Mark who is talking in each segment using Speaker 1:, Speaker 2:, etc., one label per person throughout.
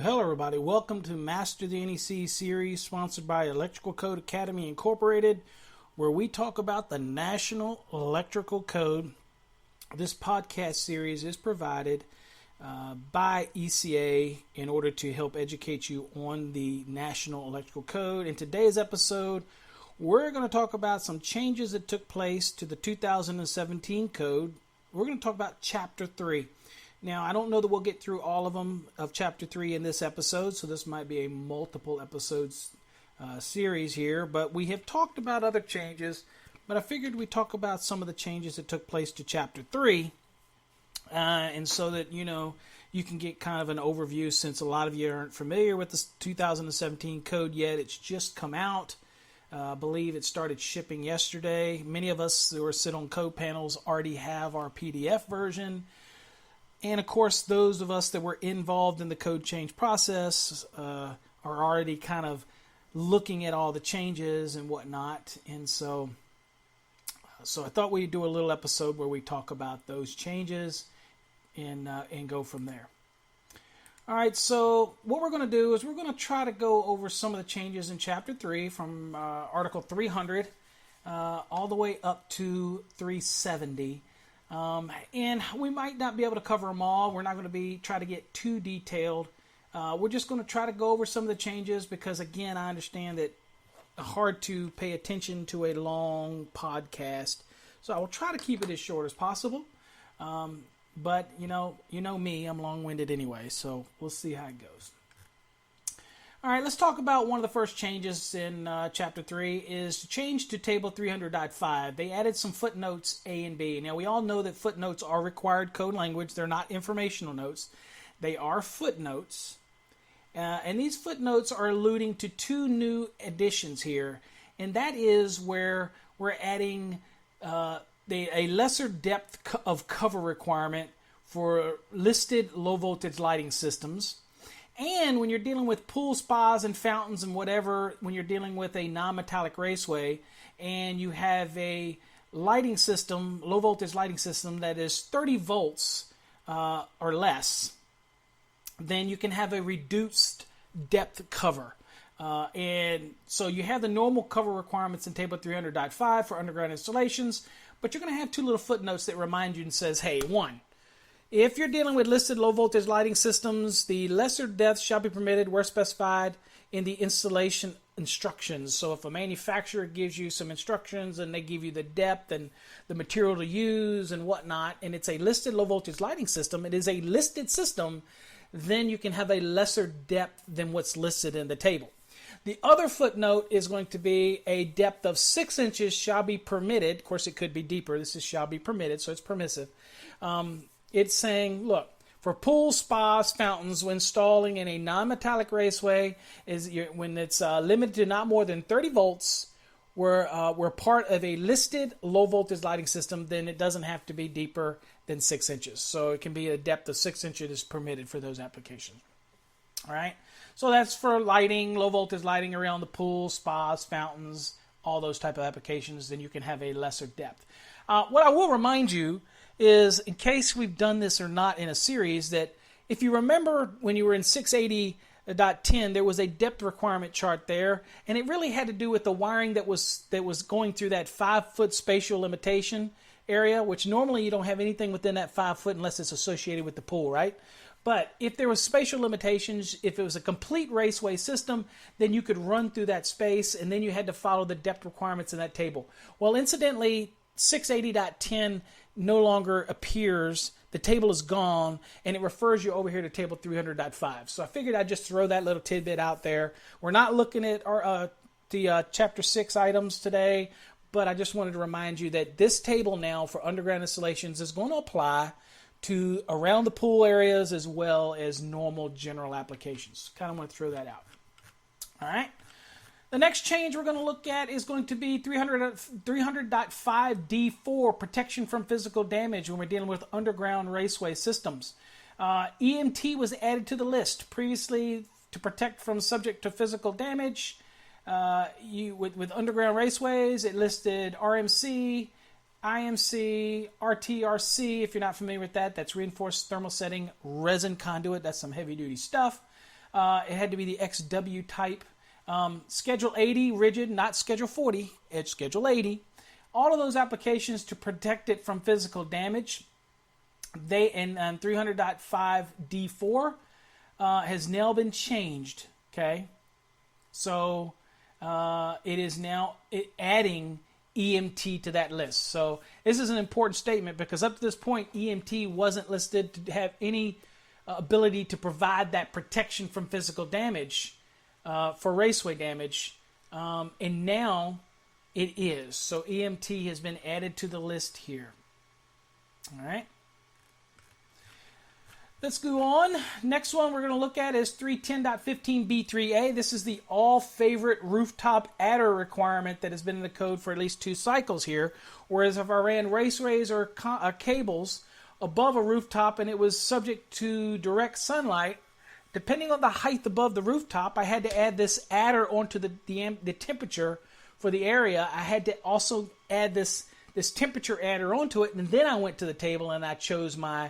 Speaker 1: Well, hello everybody. Welcome to Master the NEC series sponsored by Electrical Code Academy Incorporated, where we talk about the National Electrical Code. This podcast series is provided by ECA in order to help educate you on the National Electrical Code. In today's episode, we're going to talk about some changes that took place to the 2017 code. We're going to talk about Chapter 3. Now, I don't know that we'll get through all of them of Chapter 3 in this episode, so this might be a multiple episodes series here, but we have talked about other changes, but I figured we'd talk about some of the changes that took place to Chapter 3, and so that, you can get kind of an overview since a lot of you aren't familiar with the 2017 code yet. It's just come out. I believe it started shipping yesterday. Many of us who sit on code panels already have our PDF version. And of course, those of us that were involved in the code change process are already kind of looking at all the changes and whatnot. And so I thought we'd do a little episode where we talk about those changes and go from there. All right, so what we're going to do is we're going to try to go over some of the changes in Chapter 3 from Article 300 all the way up to 370. And we might not be able to cover them all. We're not going to try to get too detailed. We're just going to try to go over some of the changes because, again, I understand that it's hard to pay attention to a long podcast. So I will try to keep it as short as possible. But, you know me, I'm long-winded anyway, so we'll see how it goes. All right, let's talk about one of the first changes in Chapter 3 is to change to Table 300.5. They added some footnotes A and B. Now, we all know that footnotes are required code language. They're not informational notes. They are footnotes. And these footnotes are alluding to two new additions here. And that is where we're adding a lesser depth of cover requirement for listed low-voltage lighting systems. And when you're dealing with pool spas and fountains and whatever, when you're dealing with a non-metallic raceway and you have a lighting system, low voltage lighting system that is 30 volts or less, then you can have a reduced depth cover. And so you have the normal cover requirements in Table 300.5 for underground installations, but you're going to have two little footnotes that remind you and says, hey, one, if you're dealing with listed low-voltage lighting systems, the lesser depth shall be permitted where specified in the installation instructions. So if a manufacturer gives you some instructions and they give you the depth and the material to use and whatnot, and it's a listed low-voltage lighting system, it is a listed system, then you can have a lesser depth than what's listed in the table. The other footnote is going to be a depth of 6 inches shall be permitted. Of course, it could be deeper. This is shall be permitted, so it's permissive. It's saying, look, for pools, spas, fountains, when installing in a non-metallic raceway, when it's limited to not more than 30 volts, we're part of a listed low-voltage lighting system, then it doesn't have to be deeper than 6 inches. So it can be a depth of 6 inches is permitted for those applications. All right? So that's for lighting, low-voltage lighting around the pools, spas, fountains, all those type of applications, then you can have a lesser depth. What I will remind you is, in case we've done this or not in a series, that if you remember when you were in 680.10, there was a depth requirement chart there, and it really had to do with the wiring that was going through that 5-foot spatial limitation area, which normally you don't have anything within that 5 foot unless it's associated with the pool, right? But if there was spatial limitations, if it was a complete raceway system, then you could run through that space, and then you had to follow the depth requirements in that table. Well, incidentally, 680.10 no longer appears. The table is gone, and it refers you over here to Table 300.5. So I figured I'd just throw that little tidbit out there. We're not looking at the Chapter 6 items today, but I just wanted to remind you that this table now for underground installations is going to apply to around the pool areas as well as normal general applications. Kind of want to throw that out. All right. The next change we're going to look at is going to be 300.5D4, protection from physical damage when we're dealing with underground raceway systems. EMT was added to the list previously to protect from subject to physical damage. With underground raceways, it listed RMC, IMC, RTRC. If you're not familiar with that, that's reinforced thermal setting resin conduit. That's some heavy duty stuff. It had to be the XW type. Schedule 80 rigid, not Schedule 40. It's Schedule 80. All of those applications to protect it from physical damage. They in 300.5 D4 has now been changed. Okay, so it is now adding EMT to that list. So this is an important statement because up to this point, EMT wasn't listed to have any ability to provide that protection from physical damage for raceway damage, and now it is. So EMT has been added to the list here. All right. Let's go on. Next one we're going to look at is 310.15b3a. This is the all-favorite rooftop adder requirement that has been in the code for at least 2 cycles here. Whereas if I ran raceways or cables above a rooftop and it was subject to direct sunlight, depending on the height above the rooftop, I had to add this adder onto the temperature for the area. I had to also add this temperature adder onto it, and then I went to the table and I chose my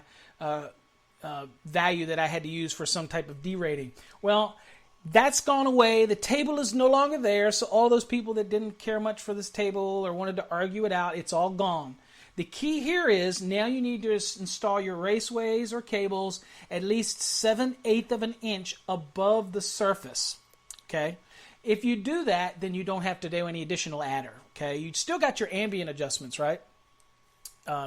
Speaker 1: value that I had to use for some type of D rating. Well, that's gone away. The table is no longer there, so all those people that didn't care much for this table or wanted to argue it out, it's all gone. The key here is now you need to install your raceways or cables at least 7/8 of an inch above the surface. Okay? If you do that, then you don't have to do any additional adder. Okay? You still got your ambient adjustments, right?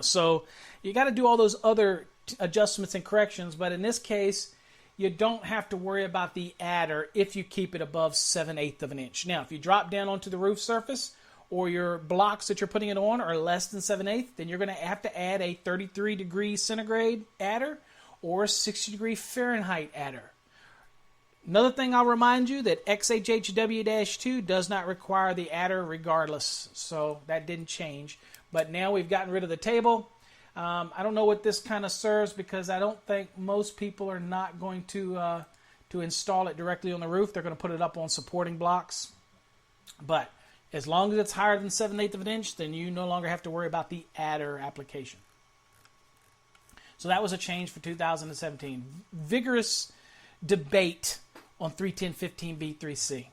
Speaker 1: So you got to do all those other adjustments and corrections, but in this case, you don't have to worry about the adder if you keep it above 7/8 of an inch. Now, if you drop down onto the roof surface or your blocks that you're putting it on are less than 7/8, then you're going to have to add a 33 degrees centigrade adder or a 60 degree Fahrenheit adder. Another thing I'll remind you that XHHW-2 does not require the adder regardless, so that didn't change. But now we've gotten rid of the table. I don't know what this kind of serves because I don't think most people are not going to install it directly on the roof. They're going to put it up on supporting blocks. But as long as it's higher than 7/8 of an inch, then you no longer have to worry about the adder application. So that was a change for 2017. Vigorous debate on 310.15b3c.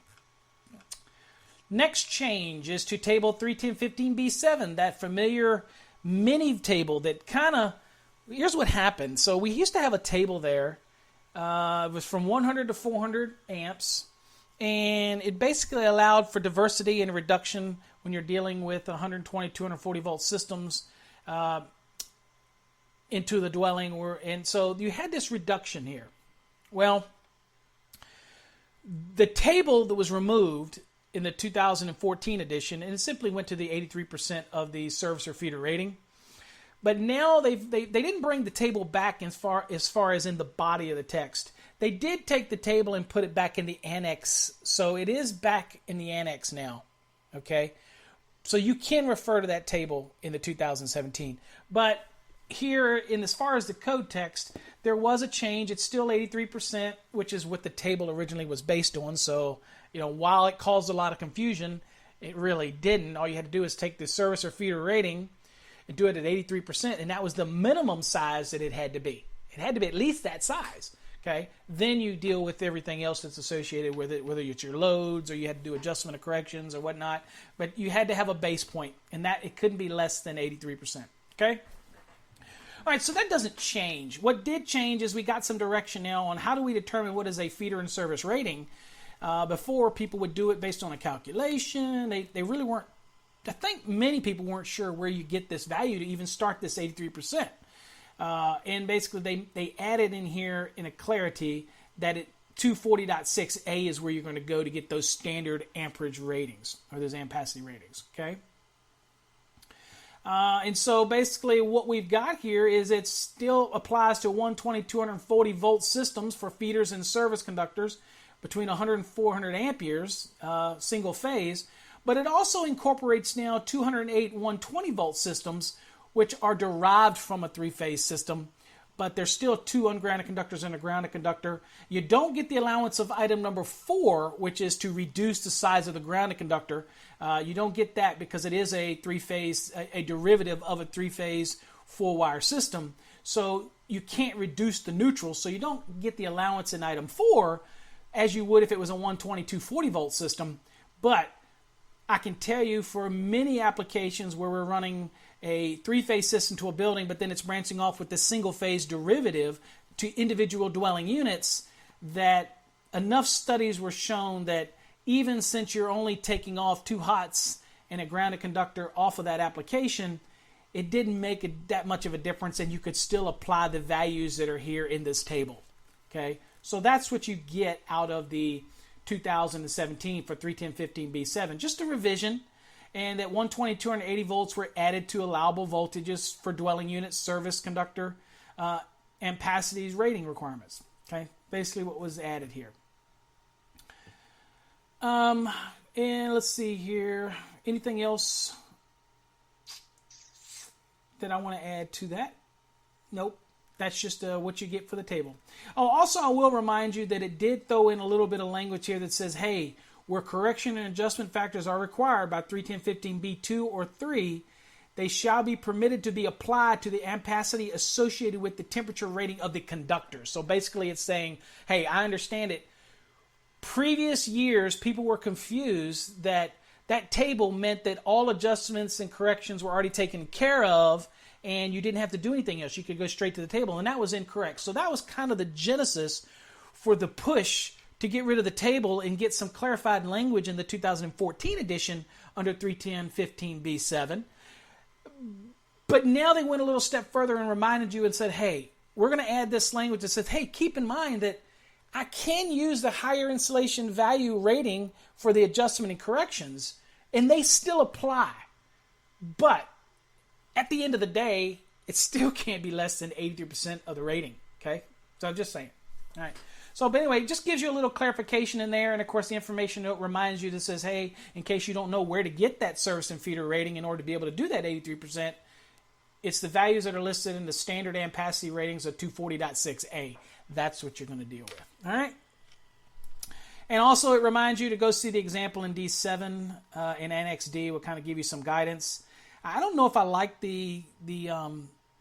Speaker 1: Next change is to table 310.15b7, that familiar mini table that kind of, here's what happened. So we used to have a table there. It was from 100 to 400 amps, and it basically allowed for diversity and reduction when you're dealing with 120, 240 volt systems into the dwelling. And so you had this reduction here. Well, the table that was removed in the 2014 edition, and it simply went to the 83% of the service or feeder rating. But now they didn't bring the table back as far as in the body of the text. They did take the table and put it back in the annex, so it is back in the annex now. Okay, so you can refer to that table in the 2017. But here, in as far as the code text, there was a change. It's still 83%, which is what the table originally was based on. So, while it caused a lot of confusion, it really didn't. All you had to do is take the service or feeder rating and do it at 83%, and that was the minimum size that it had to be. It had to be at least that size. Okay, then you deal with everything else that's associated with it, whether it's your loads or you had to do adjustment of corrections or whatnot. But you had to have a base point, and that it couldn't be less than 83%. Okay. All right, so that doesn't change. What did change is we got some direction now on how do we determine what is a feeder and service rating. Before, people would do it based on a calculation. They really weren't, I think many people weren't sure where you get this value to even start this 83%. And basically, they added in here in a clarity that 240.6a is where you're going to go to get those standard amperage ratings, or those ampacity ratings, okay? And so basically what we've got here is it still applies to 120, 240 volt systems for feeders and service conductors between 100 and 400 amperes, single phase, but it also incorporates now 208 and 120 volt systems, which are derived from a three-phase system, but there's still two ungrounded conductors and a grounded conductor. You don't get the allowance of item number 4, which is to reduce the size of the grounded conductor. You don't get that because it is a three-phase, a derivative of a three-phase four-wire system. So you can't reduce the neutral, so you don't get the allowance in item 4 as you would if it was a 120/240 volt system. But I can tell you for many applications where we're running a three-phase system to a building, but then it's branching off with the single-phase derivative to individual dwelling units, that enough studies were shown that even since you're only taking off 2 hots and a grounded conductor off of that application, it didn't make that much of a difference, and you could still apply the values that are here in this table. Okay, so that's what you get out of the 2017 for 31015B7. Just a revision, and that 120, 280 volts were added to allowable voltages for dwelling units, service conductor, ampacities rating requirements. Okay, basically what was added here. And let's see here. Anything else that I want to add to that? Nope. That's just what you get for the table. Oh, also, I will remind you that it did throw in a little bit of language here that says, hey, where correction and adjustment factors are required by 31015B2 or 3, they shall be permitted to be applied to the ampacity associated with the temperature rating of the conductor. So basically it's saying, hey, I understand it. Previous years, people were confused that that table meant that all adjustments and corrections were already taken care of, and you didn't have to do anything else. You could go straight to the table, and that was incorrect. So that was kind of the genesis for the push to get rid of the table and get some clarified language in the 2014 edition under 31015B7. But now they went a little step further and reminded you and said, hey, we're going to add this language that says, hey, keep in mind that I can use the higher insulation value rating for the adjustment and corrections, and they still apply. But at the end of the day, it still can't be less than 83% of the rating. Okay? So I'm just saying. All right. So, but anyway, it just gives you a little clarification in there. And of course, the information note reminds you that says, hey, in case you don't know where to get that service and feeder rating in order to be able to do that 83%, it's the values that are listed in the standard ampacity ratings of 240.6A. That's what you're going to deal with. All right. And also, it reminds you to go see the example in D7 in Annex D. Will kind of give you some guidance. I don't know if I like the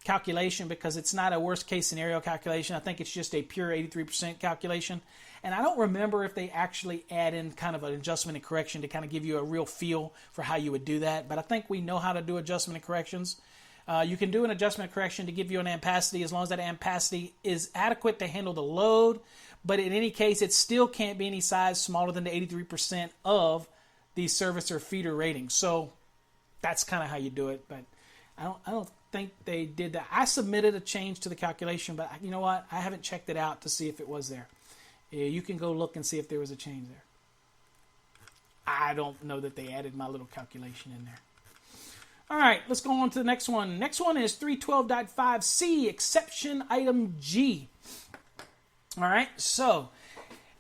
Speaker 1: calculation because it's not a worst case scenario calculation. I think it's just a pure 83% calculation. And I don't remember if they actually add in kind of an adjustment and correction to kind of give you a real feel for how you would do that. But I think we know how to do adjustment and corrections. You can do an adjustment and correction to give you an ampacity as long as that ampacity is adequate to handle the load. But in any case, it still can't be any size smaller than the 83% of the service or feeder rating. So that's kind of how you do it. But I don't think they did that. I submitted a change to the calculation, but you know what? I haven't checked it out to see if it was there. You can go look and see if there was a change there. I don't know that they added my little calculation in there. All right, let's go on to the next one. Next one is 312.5C, exception item G. All right, so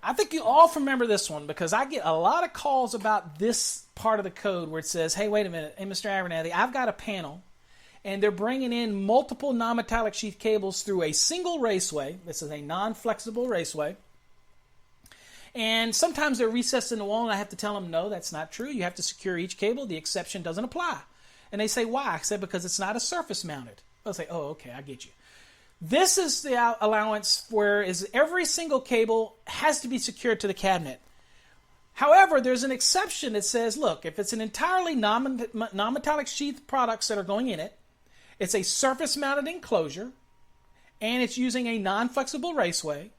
Speaker 1: I think you all remember this one because I get a lot of calls about this part of the code where it says, hey, wait a minute, hey, Mr. Abernathy, I've got a panel, and they're bringing in multiple non-metallic sheath cables through a single raceway. This is a non-flexible raceway. And sometimes they're recessed in the wall, and I have to tell them, no, that's not true. You have to secure each cable. The exception doesn't apply. And they say, why? I said, because it's not a surface mounted. They'll say, oh, okay, I get you. This is the allowance where is every single cable has to be secured to the cabinet. However, there's an exception that says, look, if it's an entirely non-metallic sheath products that are going in it, it's a surface-mounted enclosure, and it's using a non-flexible raceway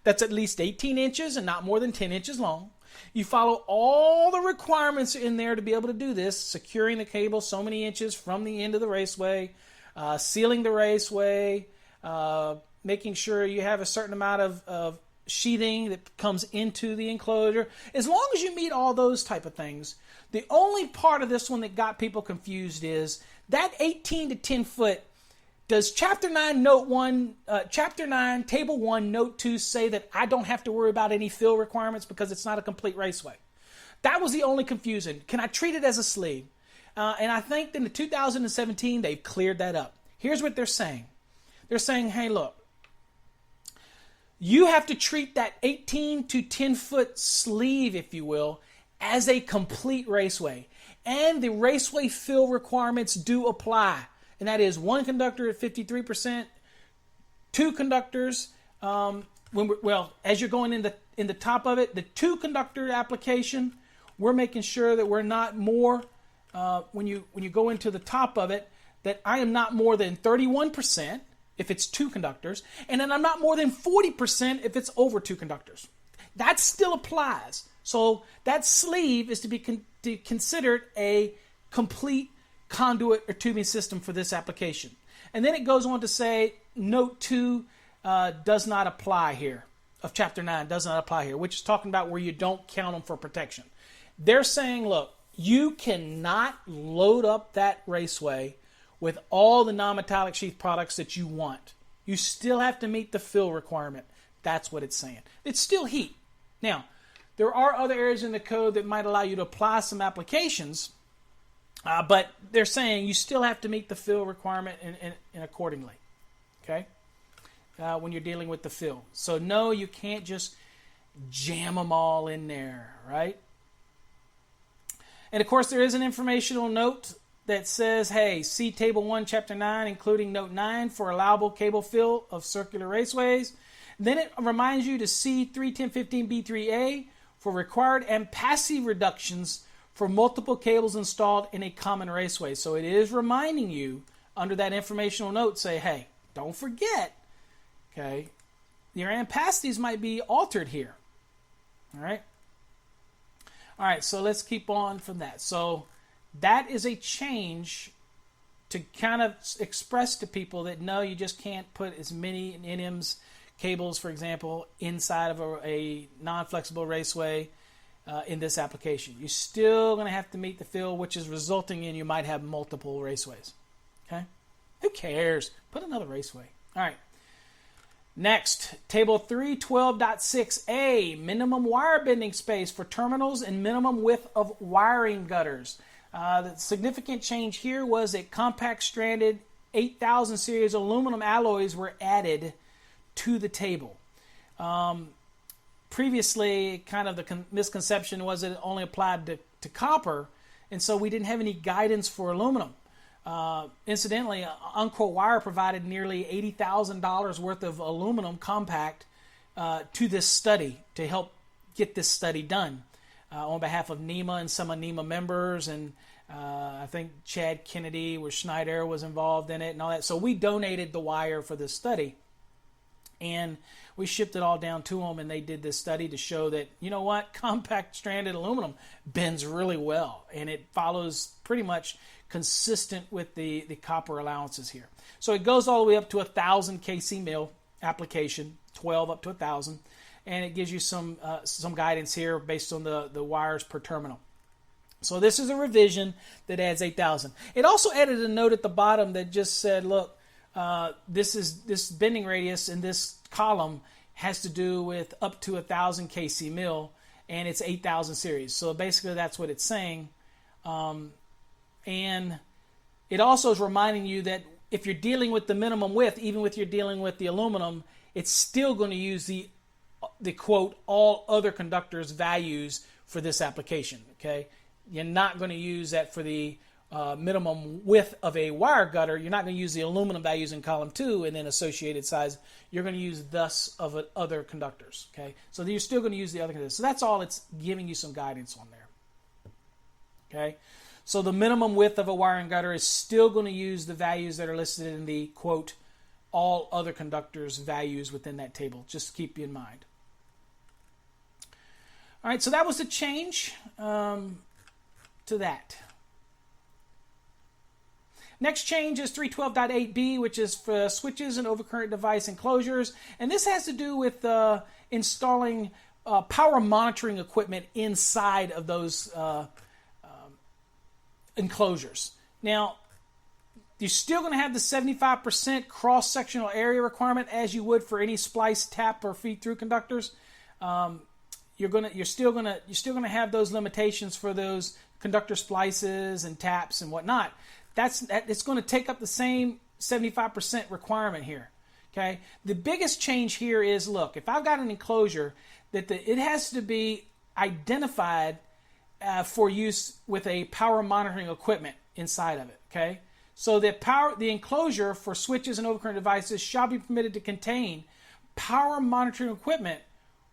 Speaker 1: that's at least 18 inches and not more than 10 inches long. You follow all the requirements in there to be able to do this, securing the cable so many inches from the end of the raceway, sealing the raceway, making sure you have a certain amount of sheathing that comes into the enclosure. As long as you meet all those type of things, the only part of this one that got people confused is that 18 to 10 foot. Does Chapter 9, Note 1, Chapter 9, Table 1, Note 2 say that I don't have to worry about any fill requirements because it's not a complete raceway? That was the only confusion. Can I treat it as a sleeve? And I think in the 2017, they've cleared that up. Here's what they're saying. They're saying, hey, look, you have to treat that 18 to 10 foot sleeve, if you will, as a complete raceway. And the raceway fill requirements do apply. And that is one conductor at 53%, two conductors, as you're going into in the top of it, the 2 conductor application, we're making sure that we're not more, when you go into the top of it, that I am not more than 31% if it's 2 conductors, and then I'm not more than 40% if it's over 2 conductors. That still applies. So that sleeve is to be considered a complete conduit or tubing system for this application. And then it goes on to say note 2 does not apply here, of chapter 9 does not apply here, which is talking about where you don't count them for protection. They're saying, look, you cannot load up that raceway with all the non-metallic sheath products that you want. You still have to meet the fill requirement. That's what it's saying. It's still heat. Now, there are other areas in the code that might allow you to apply some applications, but they're saying you still have to meet the fill requirement and accordingly, okay, when you're dealing with the fill. So no, you can't just jam them all in there, right? And of course, there is an informational note that says, hey, see Table 1, Chapter 9, including Note 9 for allowable cable fill of circular raceways. Then it reminds you to see 31015B3A for required ampacity reductions for multiple cables installed in a common raceway. So it is reminding you under that informational note, say, hey, don't forget, okay, your ampacities might be altered here. All right. All right, so let's keep on from that. So that is a change to kind of express to people that no, you just can't put as many NMs cables, for example, inside of a non-flexible raceway in this application. You're still going to have to meet the fill, which is resulting in you might have multiple raceways. Okay? Who cares? Put another raceway. All right. Next, Table 312.6a, minimum wire bending space for terminals and minimum width of wiring gutters. The significant change here was that compact stranded 8000 series aluminum alloys were added to the table. Previously, kind of the misconception was that it only applied to copper, and so we didn't have any guidance for aluminum. Incidentally, Uncro Wire provided nearly $80,000 worth of aluminum compact to this study to help get this study done on behalf of NEMA and some of NEMA members, and I think Chad Kennedy with Schneider was involved in it and all that. So we donated the wire for this study, and we shipped it all down to them, and they did this study to show that, you know what, compact stranded aluminum bends really well, and it follows pretty much consistent with the copper allowances here. So it goes all the way up to 1,000 kc mil application, 12 up to 1,000, and it gives you some guidance here based on the wires per terminal. So this is a revision that adds 8,000. It also added a note at the bottom that just said, look, this bending radius in this column has to do with up to 1,000 kc mil, and it's 8,000 series. So basically that's what it's saying. And it also is reminding you that if you're dealing with the minimum width, even if you're dealing with the aluminum, it's still going to use the quote, all other conductors values for this application, okay? You're not going to use that for the minimum width of a wire gutter. You're not going to use the aluminum values in column 2 and then associated size. You're going to use thus of other conductors, okay? So you're still going to use the other conductors. So that's all it's giving you some guidance on there, okay? So the minimum width of a wiring gutter is still going to use the values that are listed in the, quote, all other conductors values within that table. Just keep in mind. All right, so that was the change to that. Next change is 312.8b, which is for switches and overcurrent device enclosures. And this has to do with installing power monitoring equipment inside of those enclosures. Now, you're still going to have the 75% cross-sectional area requirement as you would for any splice, tap, or feed-through conductors. You're still going to have those limitations for those conductor splices and taps and whatnot. It's going to take up the same 75% requirement here. Okay. The biggest change here is, look, if I've got an enclosure that it has to be identified for use with a power monitoring equipment inside of it. Okay. So the enclosure for switches and overcurrent devices shall be permitted to contain power monitoring equipment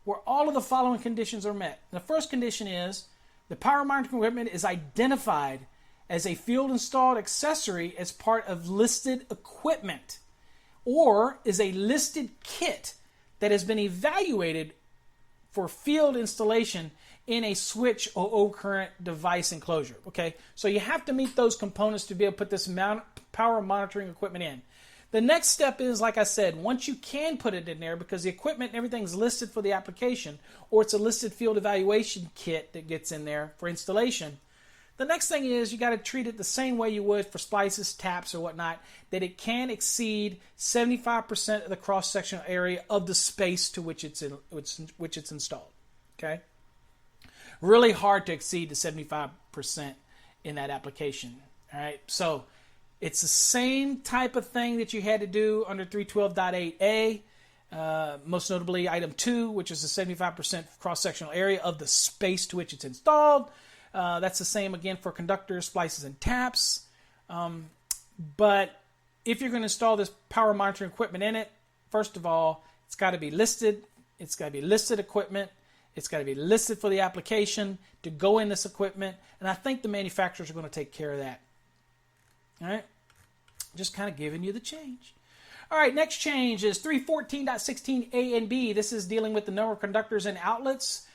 Speaker 1: where all of the following conditions are met. The first condition is the power monitoring equipment is identified as a field installed accessory as part of listed equipment, or is a listed kit that has been evaluated for field installation in a switch or current device enclosure. Okay, so you have to meet those components to be able to put this power monitoring equipment in. The next step is, like I said, once you can put it in there, because the equipment and everything's listed for the application, or it's a listed field evaluation kit that gets in there for installation, the next thing is you got to treat it the same way you would for splices, taps, or whatnot, that it can exceed 75% of the cross-sectional area of the space to which it's installed. Okay? Really hard to exceed the 75% in that application. All right? So it's the same type of thing that you had to do under 312.8a, most notably item 2, which is the 75% cross-sectional area of the space to which it's installed. That's the same again for conductors, splices, and taps. But if you're going to install this power monitoring equipment in it, first of all, it's got to be listed. It's got to be listed equipment. It's got to be listed for the application to go in this equipment. And I think the manufacturers are going to take care of that. All right? Just kind of giving you the change. All right, next change is 314.16a and b. This is dealing with the number of conductors and outlets,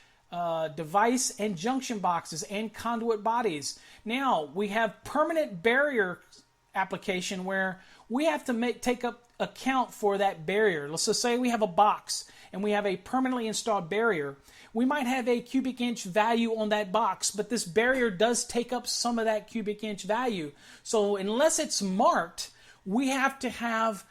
Speaker 1: device and junction boxes, and conduit bodies. Now, we have permanent barrier application where we have to take up account for that barrier. Let's just say we have a box and we have a permanently installed barrier. We might have a cubic inch value on that box, but this barrier does take up some of that cubic inch value. So unless it's marked, we have to have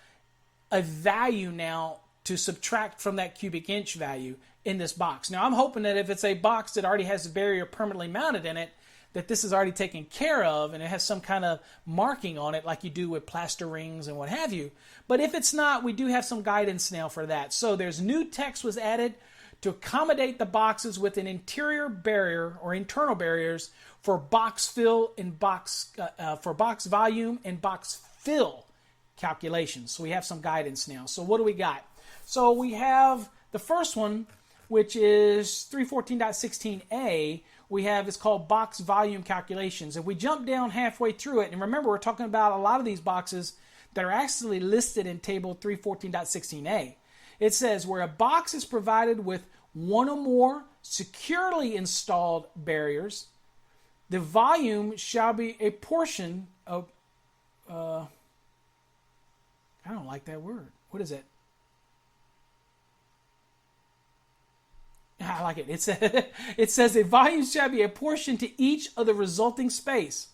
Speaker 1: a value now to subtract from that cubic inch value in this box. Now, I'm hoping that if it's a box that already has the barrier permanently mounted in it, that this is already taken care of and it has some kind of marking on it like you do with plaster rings and what have you. But if it's not, we do have some guidance now for that. So there's new text was added to accommodate the boxes with an interior barrier or internal barriers for box fill and for box volume and box fill calculations. So we have some guidance now. So what do we got? So we have the first one, which is 314.16a. We have, it's called box volume calculations. If we jump down halfway through it, and remember we're talking about a lot of these boxes that are actually listed in table 314.16a. It says where a box is provided with one or more securely installed barriers, the volume shall be a portion of, I don't like that word. What is it? I like it. It says a volume shall be a portion to each of the resulting space.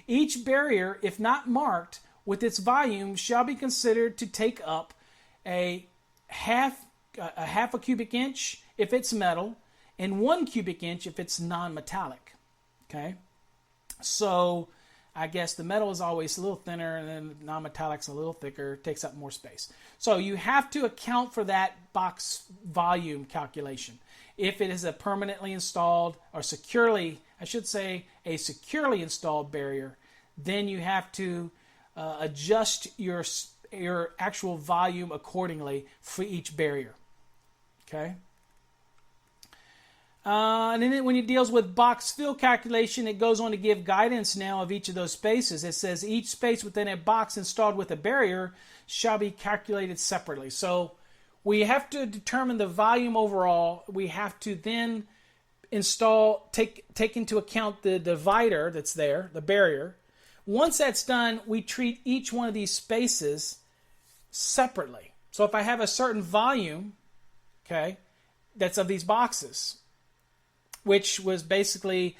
Speaker 1: Each barrier, if not marked with its volume, shall be considered to take up a half a cubic inch if it's metal, and 1 cubic inch if it's non-metallic. Okay? So I guess the metal is always a little thinner, and then non-metallic's a little thicker, takes up more space. So you have to account for that box volume calculation. If it is a permanently installed, or securely, I should say, a securely installed barrier, then you have to adjust your actual volume accordingly for each barrier. Okay? And then when it deals with box fill calculation, it goes on to give guidance now of each of those spaces. It says each space within a box installed with a barrier shall be calculated separately. So we have to determine the volume overall. We have to then take into account the divider that's there, the barrier. Once that's done, we treat each one of these spaces separately. So if I have a certain volume, okay, that's of these boxes, which was basically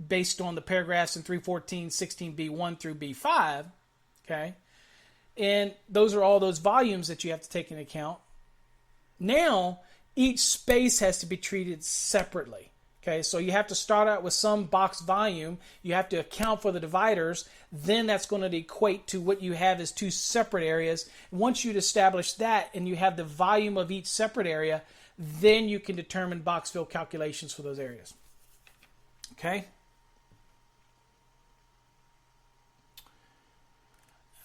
Speaker 1: based on the paragraphs in 314.16b1 through b5, okay? And those are all those volumes that you have to take into account. Now, each space has to be treated separately, okay? So you have to start out with some box volume. You have to account for the dividers. Then that's going to equate to what you have as two separate areas. Once you've established that and you have the volume of each separate area, then you can determine box fill calculations for those areas. Okay?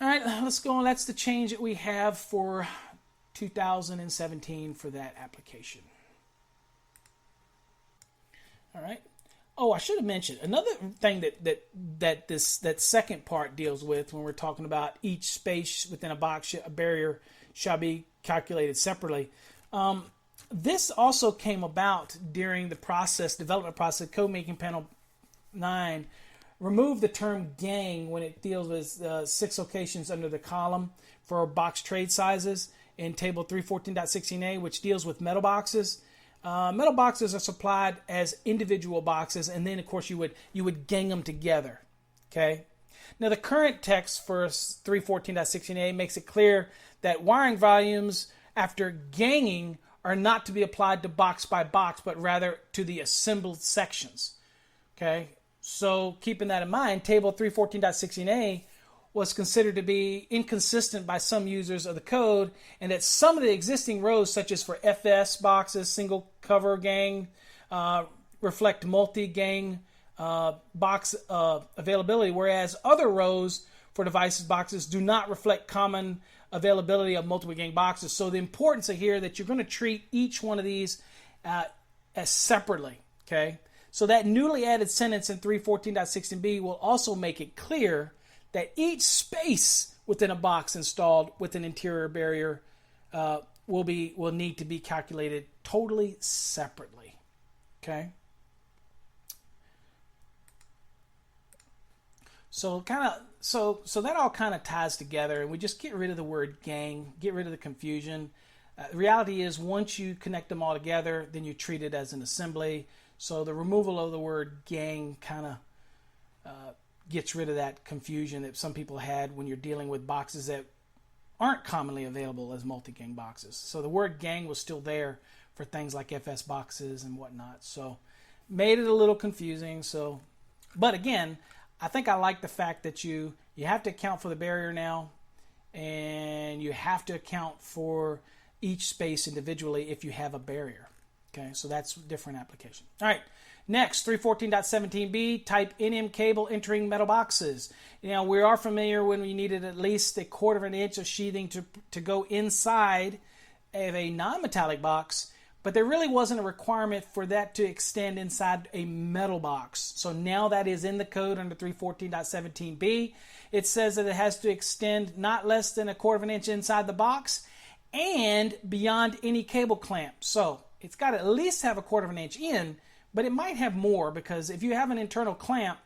Speaker 1: All right, let's go on. That's the change that we have for 2017 for that application. All right. Oh, I should have mentioned another thing that second part deals with when we're talking about each space within a box, a barrier shall be calculated separately. This also came about during the development process, code making panel 9. Remove the term gang when it deals with 6 locations under the column for box trade sizes in table 314.16a, which deals with metal boxes. Metal boxes are supplied as individual boxes, and then of course you would gang them together. Okay. Now the current text for 314.16a makes it clear that wiring volumes after ganging are not to be applied to box by box, but rather to the assembled sections. Okay. So keeping that in mind, table 314.16a was considered to be inconsistent by some users of the code, and that some of the existing rows, such as for FS boxes, single cover gang, reflect multi-gang box availability, whereas other rows for devices boxes do not reflect common availability of multiple gang boxes. So the importance of here that you're going to treat each one of these as separately. Okay, so that newly added sentence in 314.16b will also make it clear that each space within a box installed with an interior barrier will need to be calculated totally separately. Okay. So that all kind of ties together, and we just get rid of the word gang, get rid of the confusion. The reality is, once you connect them all together, then you treat it as an assembly. So the removal of the word gang kind of gets rid of that confusion that some people had when you're dealing with boxes that aren't commonly available as multi-gang boxes. So the word gang was still there for things like FS boxes and whatnot. So made it a little confusing. So, but again, I think I like the fact that you have to account for the barrier now, and you have to account for each space individually if you have a barrier. Okay, so that's a different application. All right, next, 314.17b, type NM cable entering metal boxes. Now, we are familiar when we needed at least 1/4 of an inch of sheathing to go inside of a non-metallic box, but there really wasn't a requirement for that to extend inside a metal box. So now that is in the code under 314.17b. It says that it has to extend not less than 1/4 of an inch inside the box and beyond any cable clamp. So it's got to at least have 1/4 of an inch in, but it might have more, because if you have an internal clamp,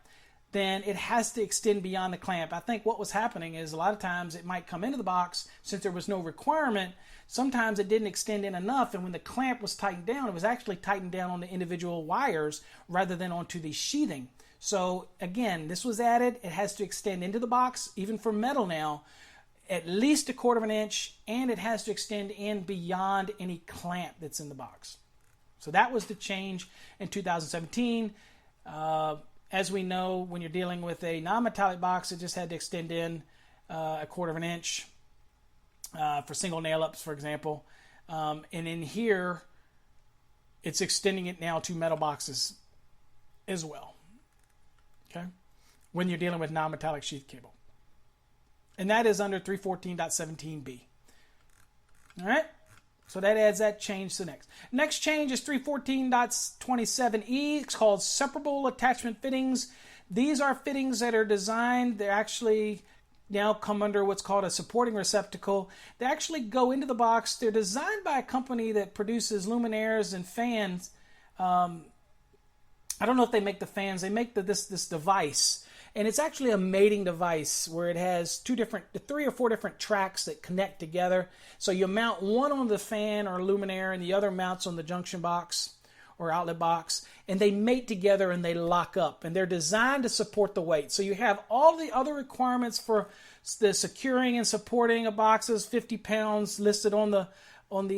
Speaker 1: then it has to extend beyond the clamp. I think what was happening is a lot of times it might come into the box, since there was no requirement, sometimes it didn't extend in enough, and when the clamp was tightened down, it was actually tightened down on the individual wires rather than onto the sheathing. So again, this was added. It has to extend into the box, even for metal now, at least 1/4 of an inch, and it has to extend in beyond any clamp that's in the box. So that was the change in 2017. As we know, when you're dealing with a non-metallic box, it just had to extend in 1/4 of an inch for single nail-ups, for example. And in here, it's extending it now to metal boxes as well. Okay, when you're dealing with non-metallic sheath cable. And that is under 314.17b. All right? So that adds that change to the next. Next change is 314.27e. It's called separable attachment fittings. These are fittings that are designed, they actually now come under what's called a supporting receptacle. They actually go into the box. They're designed by a company that produces luminaires and fans. I don't know if they make the fans. They make this device. And it's actually a mating device where it has 3 or 4 different tracks that connect together. So you mount one on the fan or luminaire, and the other mounts on the junction box or outlet box, and they mate together and they lock up. And they're designed to support the weight. So you have all the other requirements for the securing and supporting of boxes, 50 pounds listed on the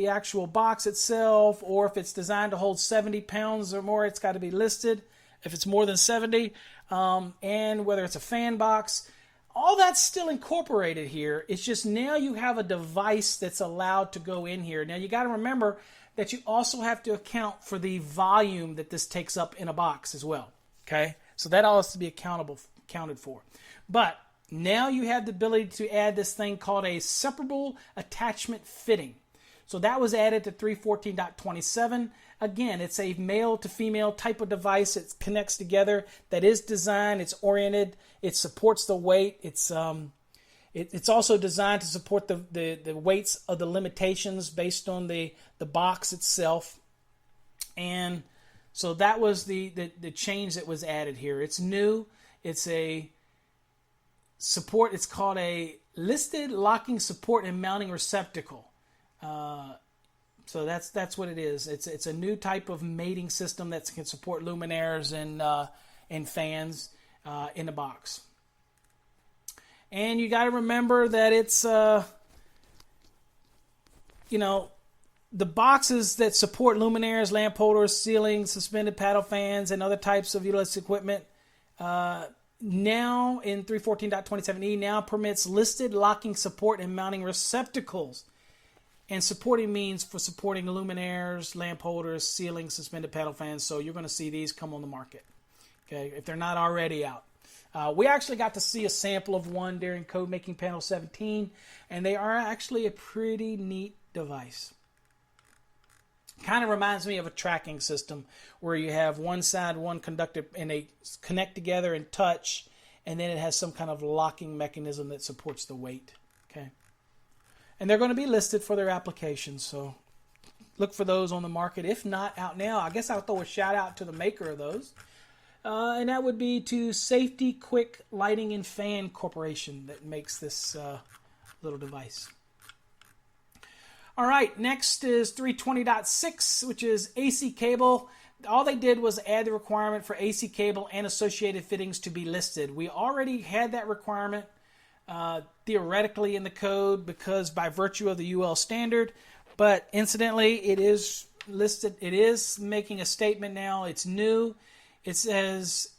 Speaker 1: actual box itself, or if it's designed to hold 70 pounds or more, it's got to be listed. If it's more than 70, and whether it's a fan box, all that's still incorporated here. It's just now you have a device that's allowed to go in here. Now you got to remember that you also have to account for the volume that this takes up in a box as well. Okay, so that all has to be accounted for. But now you have the ability to add this thing called a separable attachment fitting. So that was added to 314.27. Again, it's a male to female type of device. It connects together. That is designed. It's oriented. It supports the weight. It's also designed to support the weights of the limitations based on the box itself. And so that was the change that was added here. It's new. It's a support. It's called a listed locking support and mounting receptacle. So that's what it is. It's a new type of mating system that can support luminaires and fans in the box. And you got to remember that it's the boxes that support luminaires, lamp holders, ceilings, suspended paddle fans, and other types of utility equipment now in 314.27e now permits listed locking support and mounting receptacles. And supporting means for supporting luminaires, lamp holders, ceilings, suspended paddle fans. So you're going to see these come on the market, okay, if they're not already out. We actually got to see a sample of one during Code Making Panel 17, and they are actually a pretty neat device. Kind of reminds me of a tracking system where you have one side, one conductor, and they connect together and touch, and then it has some kind of locking mechanism that supports the weight. Okay, and they're going to be listed for their applications, so look for those on the market. If not out now, I guess I'll throw a shout out to the maker of those, and that would be to Safety Quick Lighting and Fan Corporation that makes this little device. All right, next is 320.6, which is AC cable. All they did was add the requirement for AC cable and associated fittings to be listed. We already had that requirement theoretically in the code because by virtue of the UL standard, but incidentally, it is listed. It is making a statement now. It's new. It says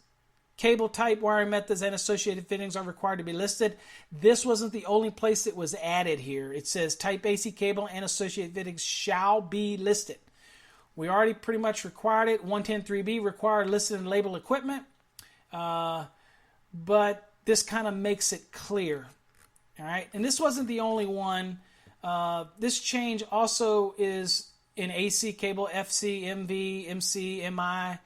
Speaker 1: cable type, wiring methods, and associated fittings are required to be listed. This wasn't the only place it was added here. It says type AC cable and associated fittings shall be listed. We already pretty much required it. 110.3b required listed and labeled equipment. But this kind of makes it clear. All right, and this wasn't the only one. This change also is in AC cable, FC, MV, MC, MI,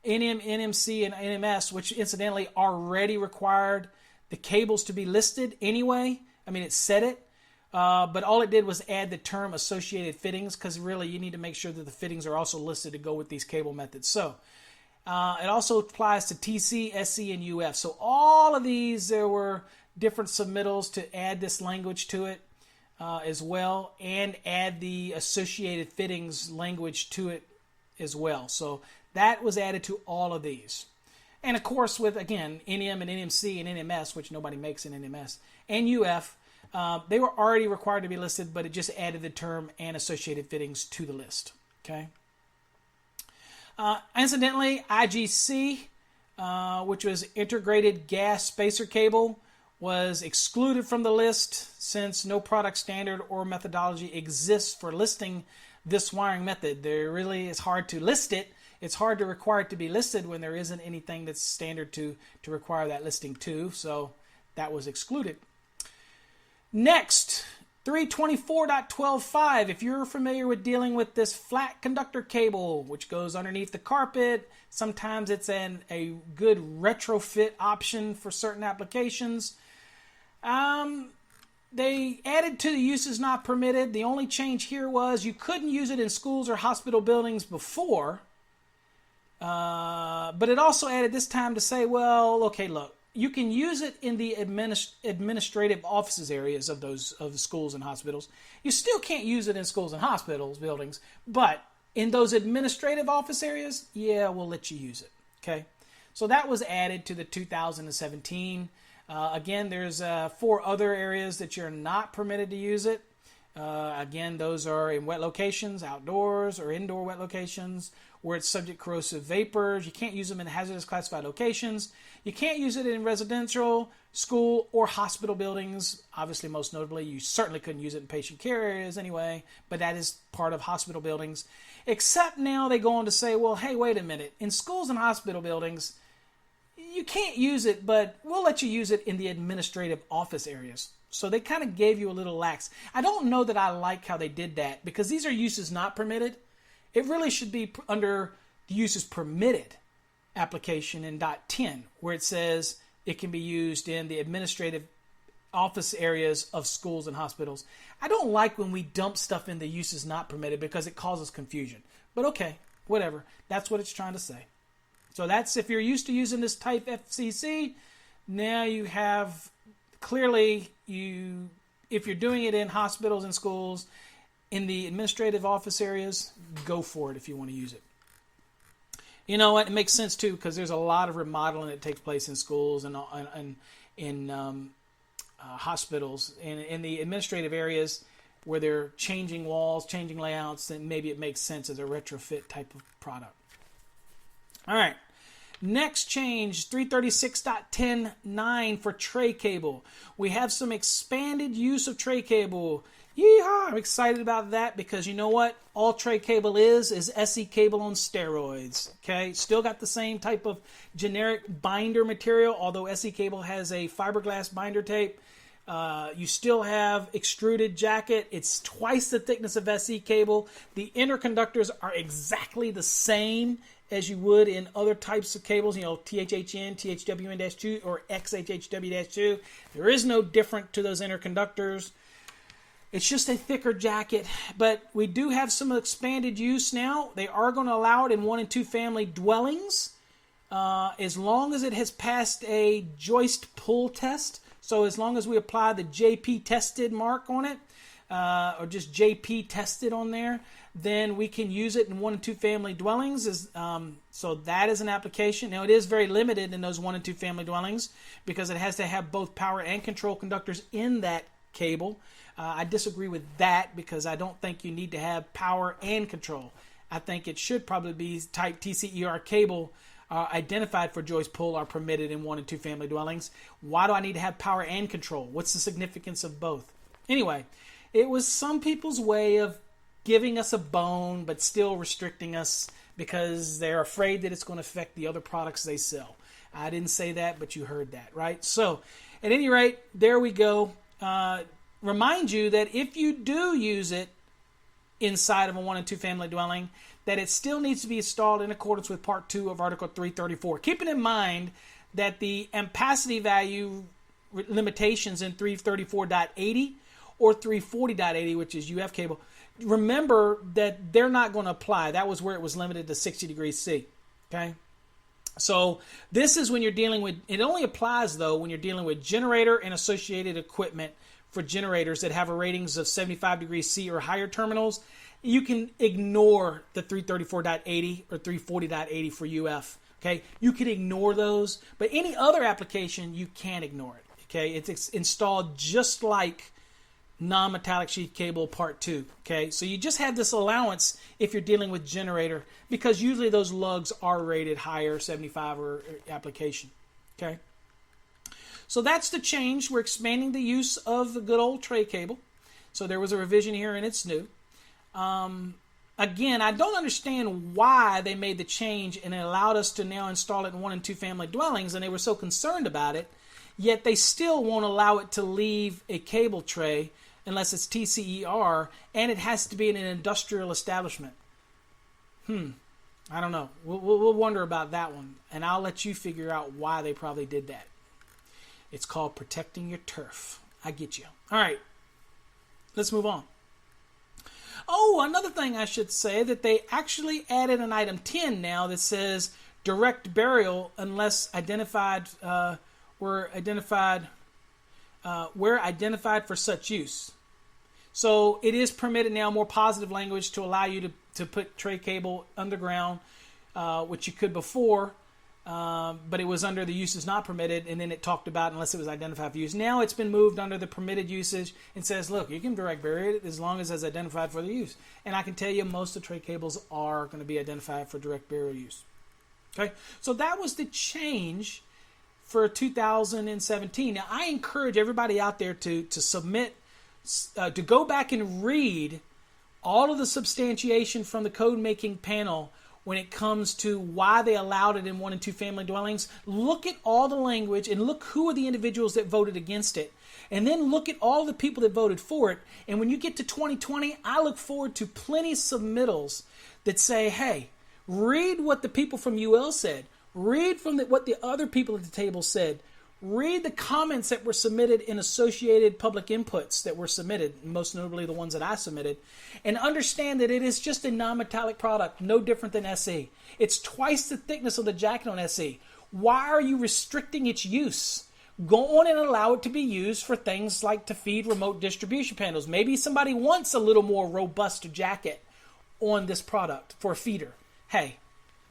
Speaker 1: NM, NMC, and NMS, which incidentally already required the cables to be listed anyway. I mean, it said it, but all it did was add the term associated fittings because really you need to make sure that the fittings are also listed to go with these cable methods. So it also applies to TC, SC, and UF. So all of these, there were different submittals to add this language to it as well and add the associated fittings language to it as well. So that was added to all of these. And of course with, again, NM and NMC and NMS, which nobody makes in NMS, and UF, they were already required to be listed, but it just added the term and associated fittings to the list. Okay. Incidentally, IGC, which was integrated gas spacer cable, was excluded from the list since no product standard or methodology exists for listing this wiring method. There really is hard to list it. It's hard to require it to be listed when there isn't anything that's standard to require that listing to, so that was excluded. Next, 324.12.5. If you're familiar with dealing with this flat conductor cable, which goes underneath the carpet, sometimes it's a good retrofit option for certain applications. They added to the uses not permitted. The only change here was you couldn't use it in schools or hospital buildings before. But it also added this time to say, well, okay, look, you can use it in the administrative offices areas of the schools and hospitals. You still can't use it in schools and hospitals buildings, but in those administrative office areas, yeah, we'll let you use it. Okay, so that was added to the 2017. Again, there's 4 other areas that you're not permitted to use it. Again, those are in wet locations, outdoors or indoor wet locations, where it's subject to corrosive vapors. You can't use them in hazardous classified locations. You can't use it in residential, school, or hospital buildings. Obviously, most notably, you certainly couldn't use it in patient care areas anyway, but that is part of hospital buildings. Except now they go on to say, well, hey, wait a minute. In schools and hospital buildings, you can't use it, but we'll let you use it in the administrative office areas. So they kind of gave you a little lax. I don't know that I like how they did that, because these are uses not permitted. It really should be under the uses permitted application in .10, where it says it can be used in the administrative office areas of schools and hospitals. I don't like when we dump stuff in the uses not permitted, because it causes confusion. But okay, whatever. That's what it's trying to say. So that's, if you're used to using this type FCC, now you have clearly, if you're doing it in hospitals and schools, in the administrative office areas, go for it if you want to use it. You know what? It makes sense too, because there's a lot of remodeling that takes place in schools and in hospitals, and in the administrative areas where they're changing walls, changing layouts, then maybe it makes sense as a retrofit type of product. All right. Next change, 336.10.9 for tray cable. We have some expanded use of tray cable. Yeehaw! I'm excited about that, because you know what? All tray cable is SE cable on steroids. Okay, still got the same type of generic binder material, although SE cable has a fiberglass binder tape. You still have extruded jacket. It's twice the thickness of SE cable. The interconductors are exactly the same as you would in other types of cables, you know, THHN, THWN-2, or XHHW-2. There is no different to those interconductors. It's just a thicker jacket, but we do have some expanded use now. They are going to allow it in 1 and 2 family dwellings, as long as it has passed a joist pull test. So as long as we apply the JP tested mark on it, or just JP tested on there, then we can use it in 1 and 2 family dwellings. So that is an application. Now, it is very limited in those 1 and 2 family dwellings, because it has to have both power and control conductors in that cable. I disagree with that, because I don't think you need to have power and control. I think it should probably be type TCER cable identified for joist pull are permitted in 1 and 2 family dwellings. Why do I need to have power and control? What's the significance of both? Anyway, it was some people's way of giving us a bone, but still restricting us, because they're afraid that it's going to affect the other products they sell. I didn't say that, but you heard that, right? So, at any rate, there we go. Remind you that if you do use it inside of a 1 and 2 family dwelling, that it still needs to be installed in accordance with Part 2 of Article 334. Keeping in mind that the ampacity value limitations in 334.80 or 340.80, which is UF cable, remember that they're not going to apply. That was where it was limited to 60 degrees C. Okay? So this is when you're dealing with, it only applies though when you're dealing with generator and associated equipment for generators that have a ratings of 75 degrees C or higher terminals. You can ignore the 334.80 or 340.80 for UF. Okay? You can ignore those, but any other application, you can't ignore it. Okay? It's installed just like non-metallic sheath cable part 2. Okay, so you just have this allowance if you're dealing with generator, because usually those lugs are rated higher, 75 or application. Okay, so that's the change. We're expanding the use of the good old tray cable. So there was a revision here and it's new. Again, I don't understand why they made the change and it allowed us to now install it in 1 and 2 family dwellings, and they were so concerned about it, yet they still won't allow it to leave a cable tray unless it's TCER, and it has to be in an industrial establishment. I don't know. We'll wonder about that one, and I'll let you figure out why they probably did that. It's called protecting your turf. I get you. All right, let's move on. Oh, another thing I should say, that they actually added an item 10 now that says direct burial unless identified, where identified for such use. So it is permitted now, more positive language, to allow you to put tray cable underground, which you could before, but it was under the uses not permitted, and then it talked about unless it was identified for use. Now it's been moved under the permitted usage and says, look, you can direct bury it as long as it's identified for the use. And I can tell you most of tray cables are going to be identified for direct burial use. Okay, so that was the change for 2017. Now, I encourage everybody out there to submit, to go back and read all of the substantiation from the code making panel when it comes to why they allowed it in 1 and 2 family dwellings. Look at all the language and look who are the individuals that voted against it. And then look at all the people that voted for it. And when you get to 2020, I look forward to plenty of submittals that say, hey, read what the people from UL said. Read from what the other people at the table said. Read the comments that were submitted in associated public inputs that were submitted, most notably the ones that I submitted, and understand that it is just a non-metallic product, no different than SE. It's twice the thickness of the jacket on SE. Why are you restricting its use? Go on and allow it to be used for things like to feed remote distribution panels. Maybe somebody wants a little more robust jacket on this product for a feeder. Hey,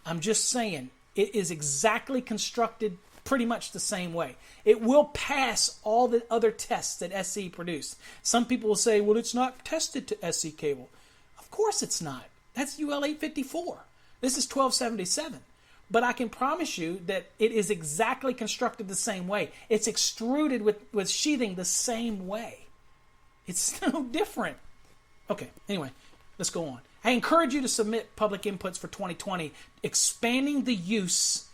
Speaker 1: I'm just saying, it is exactly constructed pretty much the same way. It will pass all the other tests that SE produced. Some people will say, well, it's not tested to SE cable. Of course it's not. That's UL 854. This is 1277. But I can promise you that it is exactly constructed the same way. It's extruded with sheathing the same way. It's no different. Okay, anyway, let's go on. I encourage you to submit public inputs for 2020, expanding the use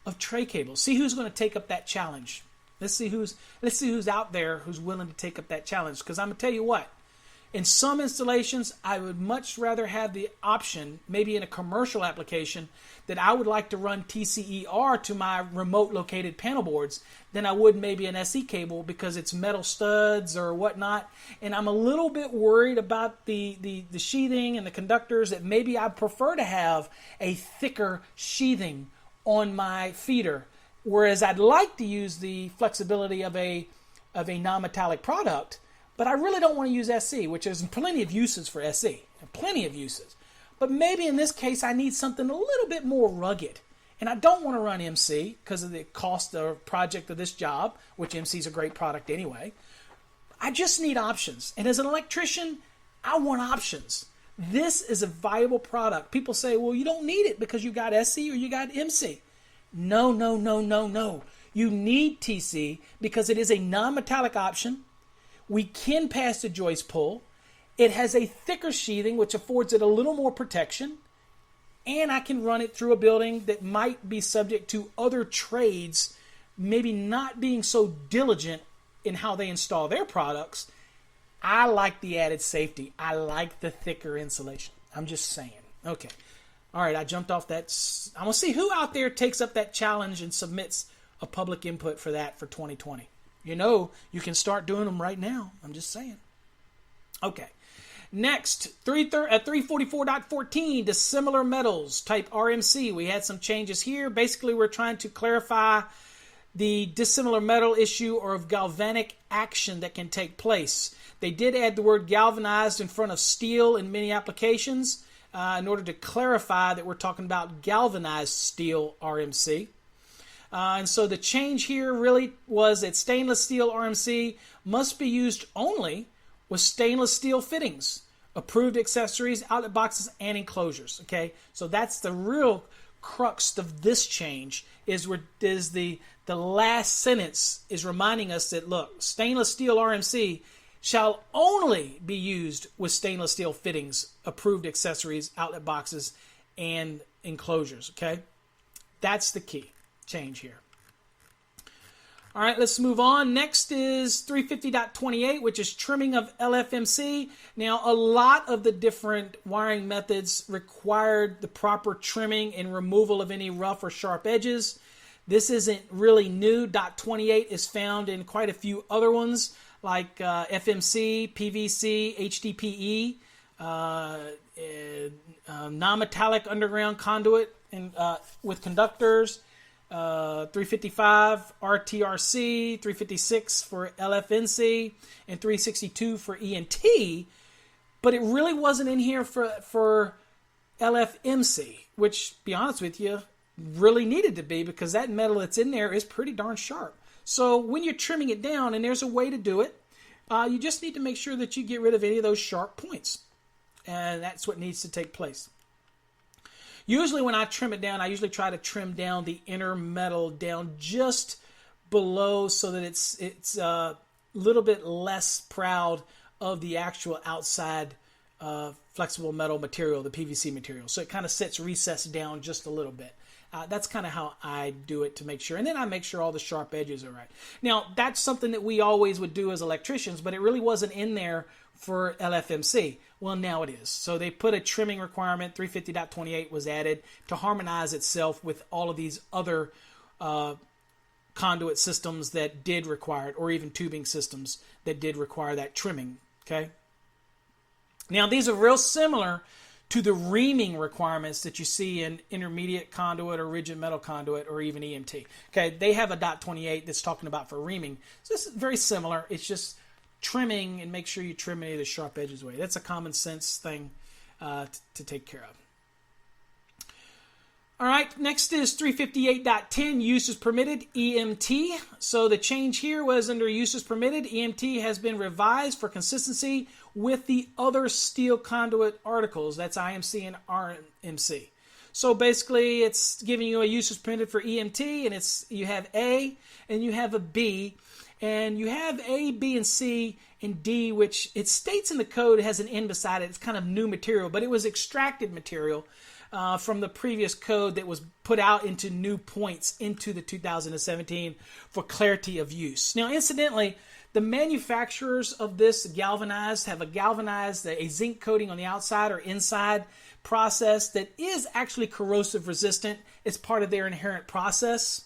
Speaker 1: of tray cables. See who's going to take up that challenge. Let's see who's out there who's willing to take up that challenge. Because I'm going to tell you what, in some installations, I would much rather have the option, maybe in a commercial application, that I would like to run TCER to my remote located panel boards than I would maybe an SE cable because it's metal studs or whatnot. And I'm a little bit worried about the sheathing and the conductors, that maybe I prefer to have a thicker sheathing on my feeder. Whereas I'd like to use the flexibility of a non-metallic product, but I really don't want to use SE, which is plenty of uses for SE, plenty of uses. But maybe in this case, I need something a little bit more rugged. And I don't want to run MC because of the cost of project of this job, which MC is a great product anyway. I just need options. And as an electrician, I want options. This is a viable product. People say, well, you don't need it because you got SE or you got MC. No, no, no, no, no. You need TC because it is a non-metallic option. We can pass the joist pull. It has a thicker sheathing, which affords it a little more protection. And I can run it through a building that might be subject to other trades, maybe not being so diligent in how they install their products. I like the added safety. I like the thicker insulation. I'm just saying. Okay. All right, I jumped off that. I'm going to see who out there takes up that challenge and submits a public input for that for 2020. You know, you can start doing them right now. I'm just saying. Okay. Next, 344.14, dissimilar metals, type RMC. We had some changes here. Basically, we're trying to clarify the dissimilar metal issue or of galvanic action that can take place. They did add the word galvanized in front of steel in many applications in order to clarify that we're talking about galvanized steel RMC. And so the change here really was that stainless steel RMC must be used only with stainless steel fittings, approved accessories, outlet boxes, and enclosures. Okay, so that's the real crux of this change. Is the last sentence is reminding us that, look, stainless steel RMC shall only be used with stainless steel fittings, approved accessories, outlet boxes, and enclosures. Okay, that's the key change here. All right, let's move on. Next is 350.28, which is trimming of LFMC. Now, a lot of the different wiring methods required the proper trimming and removal of any rough or sharp edges. This isn't really new. .28 is found in quite a few other ones, like FMC, PVC, HDPE, non-metallic underground conduit with conductors, 355 RTRC, 356 for LFNC, and 362 for ENT, but it really wasn't in here for LFMC, which, to be honest with you, really needed to be because that metal that's in there is pretty darn sharp. So when you're trimming it down, and there's a way to do it, you just need to make sure that you get rid of any of those sharp points, and that's what needs to take place. Usually when I trim it down, I usually try to trim down the inner metal down just below so that it's a little bit less proud of the actual outside flexible metal material, the PVC material. So it kind of recessed down just a little bit. That's kind of how I do it to make sure. And then I make sure all the sharp edges are right. Now, that's something that we always would do as electricians, but it really wasn't in there for LFMC. Well, now it is. So they put a trimming requirement. 350.28 was added to harmonize itself with all of these other conduit systems that did require it, or even tubing systems that did require that trimming. Okay. Now, these are real similar to the reaming requirements that you see in intermediate conduit or rigid metal conduit or even EMT. Okay, they have a .28 that's talking about for reaming. So this is very similar. It's just trimming, and make sure you trim any of the sharp edges away. That's a common sense thing to take care of. All right, next is 358.10, uses permitted, EMT. So the change here was under uses permitted. EMT has been revised for consistency with the other steel conduit articles. That's IMC and RMC. So basically, it's giving you a uses permitted for EMT, and you have A and you have a B. And you have A, B, and C, and D, which it states in the code it has an N beside it. It's kind of new material, but it was extracted material from the previous code that was put out into new points into the 2017 for clarity of use. Now, incidentally, the manufacturers of this galvanized have a zinc coating on the outside or inside process that is actually corrosive resistant. It's part of their inherent process.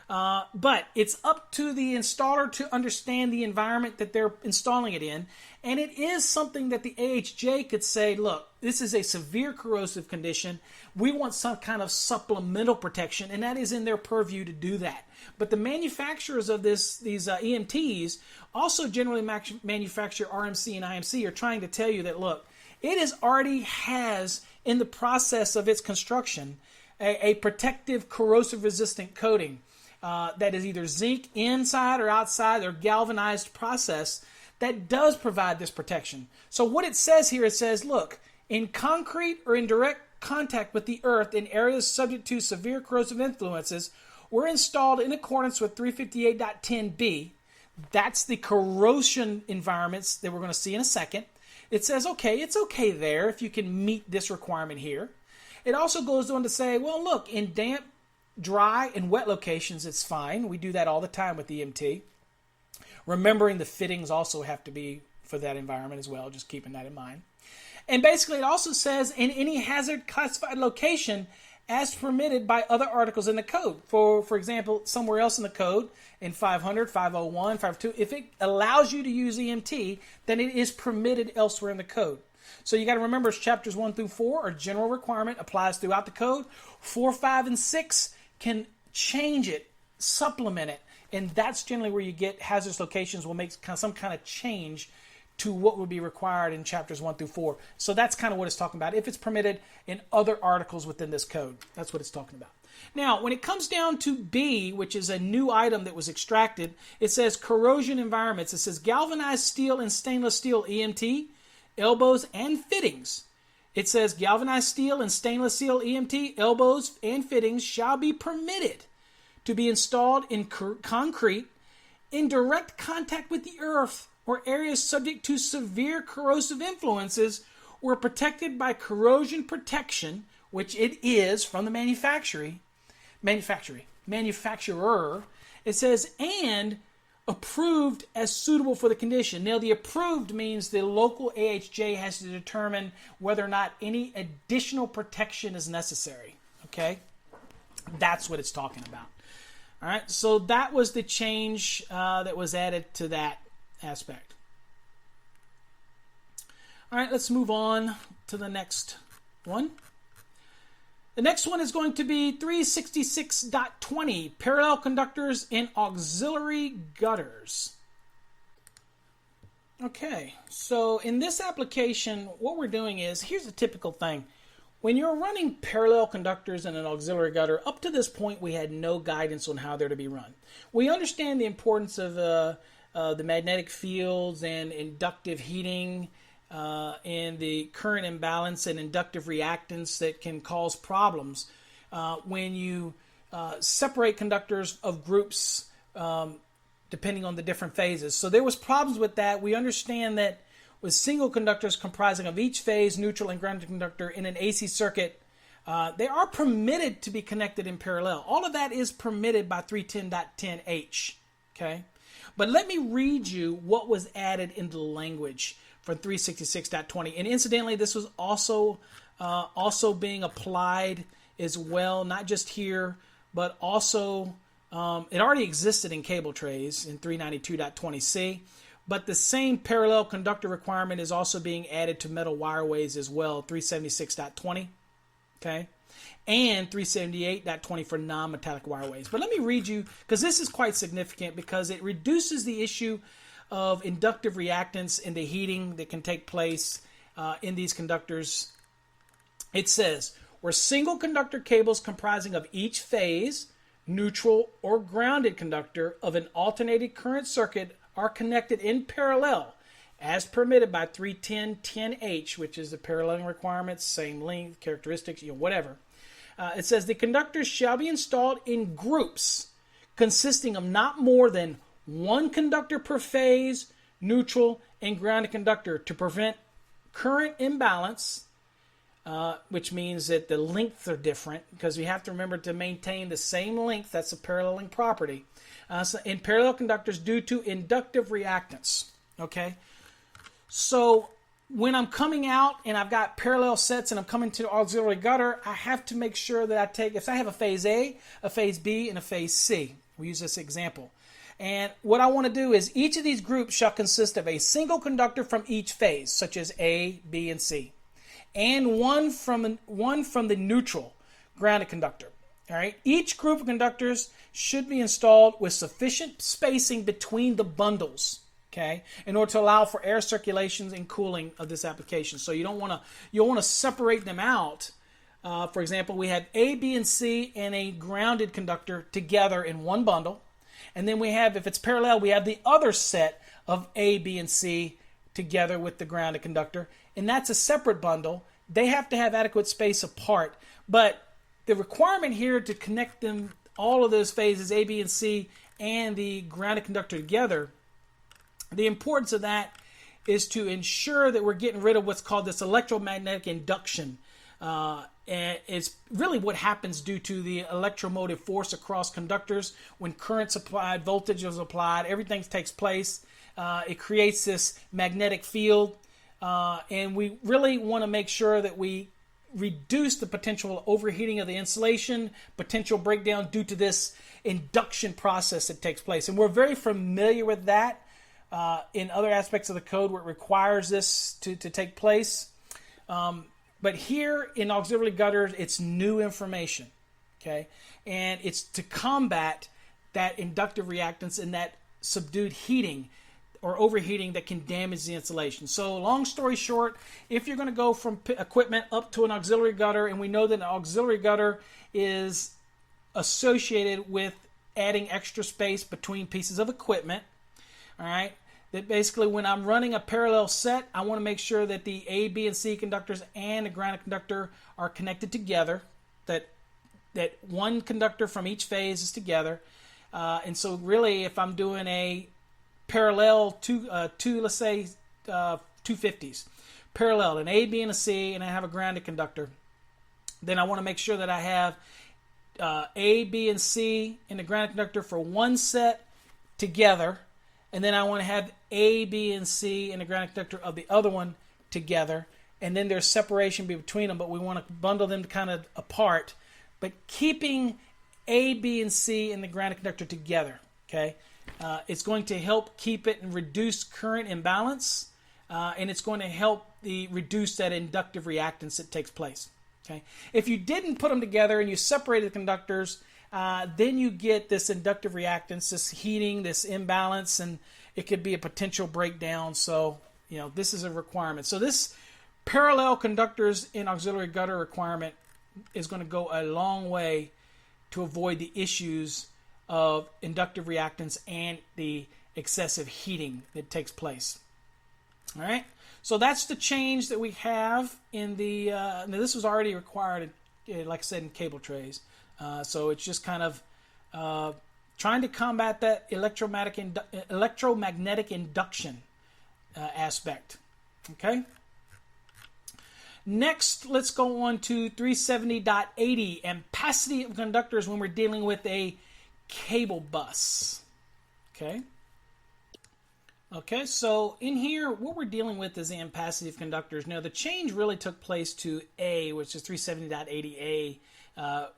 Speaker 1: But it's up to the installer to understand the environment that they're installing it in. And it is something that the AHJ could say, look, this is a severe corrosive condition. We want some kind of supplemental protection, and that is in their purview to do that. But the manufacturers of these EMTs also generally manufacture RMC and IMC are trying to tell you that, look, it already has in the process of its construction a protective corrosive resistant coating. That is either zinc inside or outside or galvanized process that does provide this protection. So what it says here, it says, look, in concrete or in direct contact with the earth in areas subject to severe corrosive influences were installed in accordance with 358.10b. That's the corrosion environments that we're going to see in a second. It says, okay, it's okay there if you can meet this requirement here. It also goes on to say, well, look, in damp, dry, and wet locations, it's fine. We do that all the time with EMT. Remembering the fittings also have to be for that environment as well, just keeping that in mind. And basically it also says in any hazard classified location as permitted by other articles in the code. For example, somewhere else in the code, in 500, 501, 502, if it allows you to use EMT, then it is permitted elsewhere in the code. So you got to remember chapters 1 through 4 are general requirement, applies throughout the code. 4, 5, and 6 can change it, supplement it. And that's generally where you get hazardous locations will make some kind of change to what would be required in chapters 1 through 4. So that's kind of what it's talking about. If it's permitted in other articles within this code, that's what it's talking about. Now, when it comes down to B, which is a new item that was extracted, it says corrosion environments. It says galvanized steel and stainless steel EMT, elbows, and fittings. It says galvanized steel and stainless steel EMT, elbows, and fittings shall be permitted to be installed in concrete in direct contact with the earth or areas subject to severe corrosive influences were protected by corrosion protection, which it is from the manufacturer. It says, and approved as suitable for the condition. Now, the approved means the local AHJ has to determine whether or not any additional protection is necessary. Okay? That's what it's talking about. All right, so that was the change that was added to that aspect. All right, let's move on to the next one. The next one is going to be 366.20, parallel conductors and auxiliary gutters. Okay, so in this application, what we're doing is, here's a typical thing. When you're running parallel conductors and an auxiliary gutter, up to this point we had no guidance on how they're to be run. We understand the importance of the magnetic fields and inductive heating and the current imbalance and inductive reactance that can cause problems when you separate conductors of groups depending on the different phases. So there was problems with that. We understand that with single conductors comprising of each phase, neutral, and grounded conductor in an AC circuit, they are permitted to be connected in parallel. All of that is permitted by 310.10h. Okay, but let me read you what was added into the language for 366.20. And incidentally, this was also being applied as well, not just here, but also it already existed in cable trays in 392.20c. But the same parallel conductor requirement is also being added to metal wireways as well, 376.20, okay, and 378.20 for non-metallic wireways. But let me read you, because this is quite significant, because it reduces the issue of inductive reactance in the heating that can take place in these conductors. It says, where single conductor cables comprising of each phase, neutral, or grounded conductor of an alternating current circuit are connected in parallel as permitted by 310.10h, which is the paralleling requirements, same length, characteristics, whatever. It says the conductors shall be installed in groups consisting of not more than one conductor per phase, neutral, and grounded conductor to prevent current imbalance, which means that the lengths are different, because we have to remember to maintain the same length. That's a paralleling property. In parallel conductors due to inductive reactance. Okay, so when I'm coming out and I've got parallel sets and I'm coming to the auxiliary gutter, I have to make sure that I take, if I have a phase A, a phase B, and a phase C. We use this example. And what I want to do is each of these groups shall consist of a single conductor from each phase, such as A, B, and C, and one from the neutral grounded conductor. All right. Each group of conductors should be installed with sufficient spacing between the bundles, okay, in order to allow for air circulation and cooling of this application. So you want to separate them out. For example, we have A, B, and C and a grounded conductor together in one bundle. And then we have, if it's parallel, we have the other set of A, B, and C together with the grounded conductor. And that's a separate bundle. They have to have adequate space apart. But the requirement here to connect them, all of those phases, A, B, and C, and the grounded conductor together, the importance of that is to ensure that we're getting rid of what's called this electromagnetic induction. And it's really what happens due to the electromotive force across conductors. When current's applied, voltage is applied, everything takes place. It creates this magnetic field. And we really want to make sure that we reduce the potential overheating of the insulation, potential breakdown due to this induction process that takes place. And we're very familiar with that in other aspects of the code where it requires this to take place. But here in auxiliary gutters, it's new information, okay? And it's to combat that inductive reactance and that subdued heating or overheating that can damage the insulation. So long story short, if you're going to go from equipment up to an auxiliary gutter, and we know that an auxiliary gutter is associated with adding extra space between pieces of equipment, all right, that basically when I'm running a parallel set, I want to make sure that the A, B, and C conductors and the grounded conductor are connected together, that one conductor from each phase is together. And so really, if I'm doing a parallel let's say 250s, parallel, an A, B, and a C, and I have a grounded conductor, then I want to make sure that I have A, B, and C in the grounded conductor for one set together, and then I want to have A, B, and C in the grounded conductor of the other one together, and then there's separation between them, but we want to bundle them kind of apart, but keeping A, B, and C in the grounded conductor together, okay? It's going to help keep it and reduce current imbalance, and it's going to help reduce that inductive reactance that takes place. Okay, if you didn't put them together and you separated the conductors, then you get this inductive reactance, this heating, this imbalance, and it could be a potential breakdown. So this is a requirement. So this parallel conductors in auxiliary gutter requirement is going to go a long way to avoid the issues of inductive reactance and the excessive heating that takes place. All right, so that's the change that we have in the. Now this was already required, like I said, in cable trays. So it's just kind of trying to combat that electromagnetic induction aspect. Okay. Next, let's go on to 370.80, ampacity of conductors when we're dealing with a cable bus. Okay. Okay, so in here, what we're dealing with is the ampacity of conductors. Now, the change really took place to A, which is 370.80A,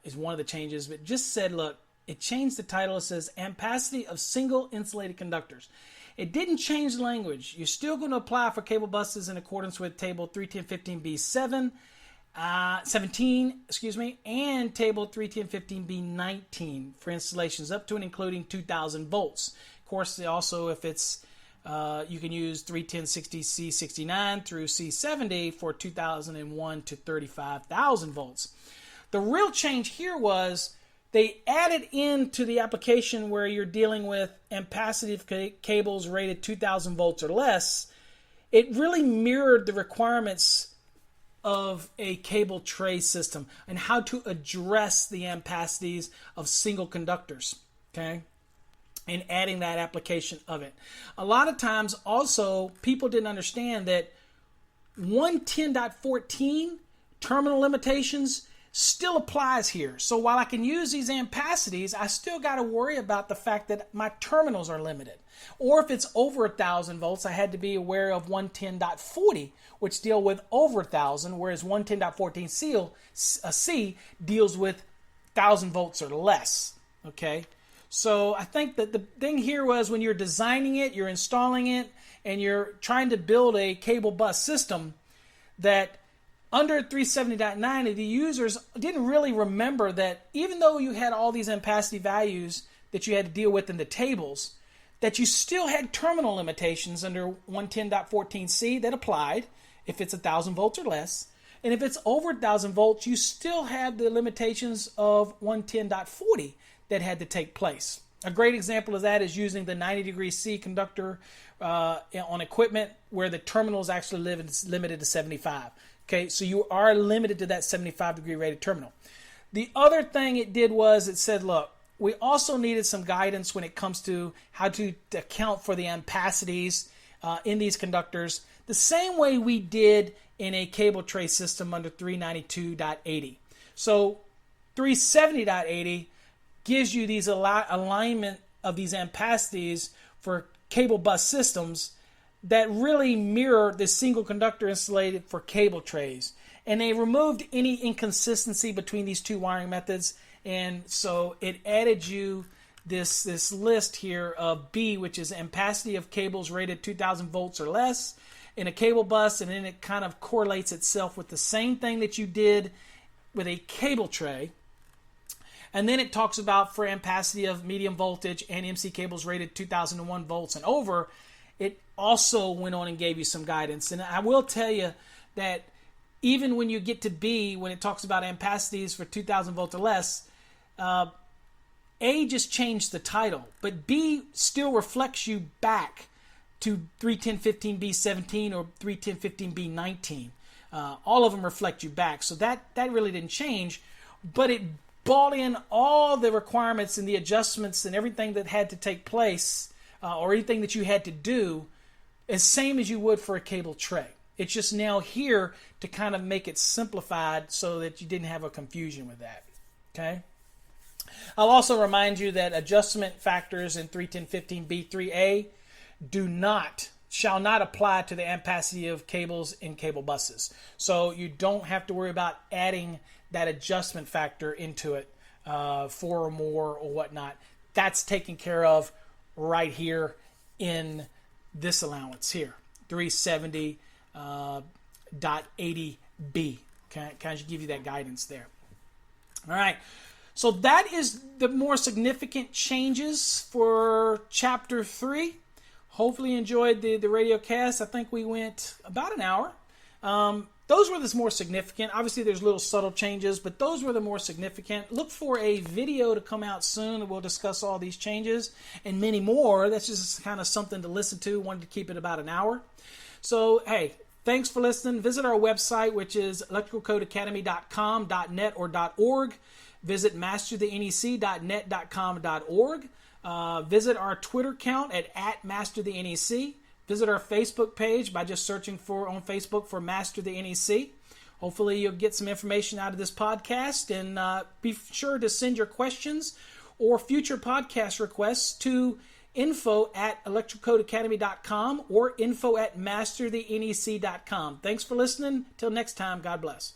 Speaker 1: is one of the changes, but just said, look, it changed the title. It says ampacity of single insulated conductors. It didn't change the language. You're still going to apply for cable buses in accordance with Table 310.15b 17, and Table 310.15b 19 for installations up to and including 2,000 volts. Of course, also if it's you can use 310.60C69 through C70 for 2001 to 35,000 volts. The real change here was they added into the application where you're dealing with ampacity of cables rated 2,000 volts or less. It really mirrored the requirements of a cable tray system and how to address the ampacities of single conductors. Okay. And adding that application of it. A lot of times also people didn't understand that 110.14 terminal limitations still applies here. So while I can use these ampacities, I still got to worry about the fact that my terminals are limited. Or if it's over 1,000 volts, I had to be aware of 110.40, which deal with over 1,000, whereas 110.14 C deals with 1,000 volts or less. Okay. So I think that the thing here was when you're designing it, you're installing it, and you're trying to build a cable bus system, that under 370.9, the users didn't really remember that even though you had all these ampacity values that you had to deal with in the tables, that you still had terminal limitations under 110.14C that applied if it's 1,000 volts or less. And if it's over 1,000 volts, you still have the limitations of 110.40 that had to take place. A great example of that is using the 90-degree C conductor on equipment where the terminal is actually limited to 75. Okay, so you are limited to that 75-degree rated terminal. The other thing it did was it said, look, we also needed some guidance when it comes to how to account for the ampacities in these conductors, the same way we did in a cable tray system under 392.80. So 370.80 gives you these alignment of these ampacities for cable bus systems that really mirror the single conductor insulated for cable trays. And they removed any inconsistency between these two wiring methods. And so it added you this list here of B, which is ampacity of cables rated 2,000 volts or less in a cable bus. And then it kind of correlates itself with the same thing that you did with a cable tray. And then it talks about for ampacity of medium voltage and MC cables rated 2001 volts and over. It also went on and gave you some guidance. And I will tell you that even when you get to B, when it talks about ampacities for 2,000 volts or less, A just changed the title, but B still reflects you back to 310.15b 17 or 310.15b 19. All of them reflect you back. So that really didn't change, but it brought in all the requirements and the adjustments and everything that had to take place or anything that you had to do as same as you would for a cable tray. It's just now here to kind of make it simplified so that you didn't have a confusion with that. Okay. I'll also remind you that adjustment factors in 310.15b3a shall not apply to the ampacity of cables in cable buses. So you don't have to worry about adding that adjustment factor into it, 4 or more or whatnot. That's taken care of right here in this allowance here, 370.80b. Can I just give you that guidance there? All right. So that is the more significant changes for Chapter 3. Hopefully you enjoyed the radio cast. I think we went about an hour. Those were the more significant. Obviously, there's little subtle changes, but those were the more significant. Look for a video to come out soon, and we'll discuss all these changes and many more. That's just kind of something to listen to. Wanted to keep it about an hour. So, hey, thanks for listening. Visit our website, which is electricalcodeacademy.com, .net, or .org. Visit masterthenec.net.com.org. Visit our Twitter account at @masterthenec. Visit our Facebook page by just searching on Facebook for Master the NEC. Hopefully you'll get some information out of this podcast, and be sure to send your questions or future podcast requests to info@electricalcodeacademy.com or info@masterthenec.com. Thanks for listening. Till next time, God bless.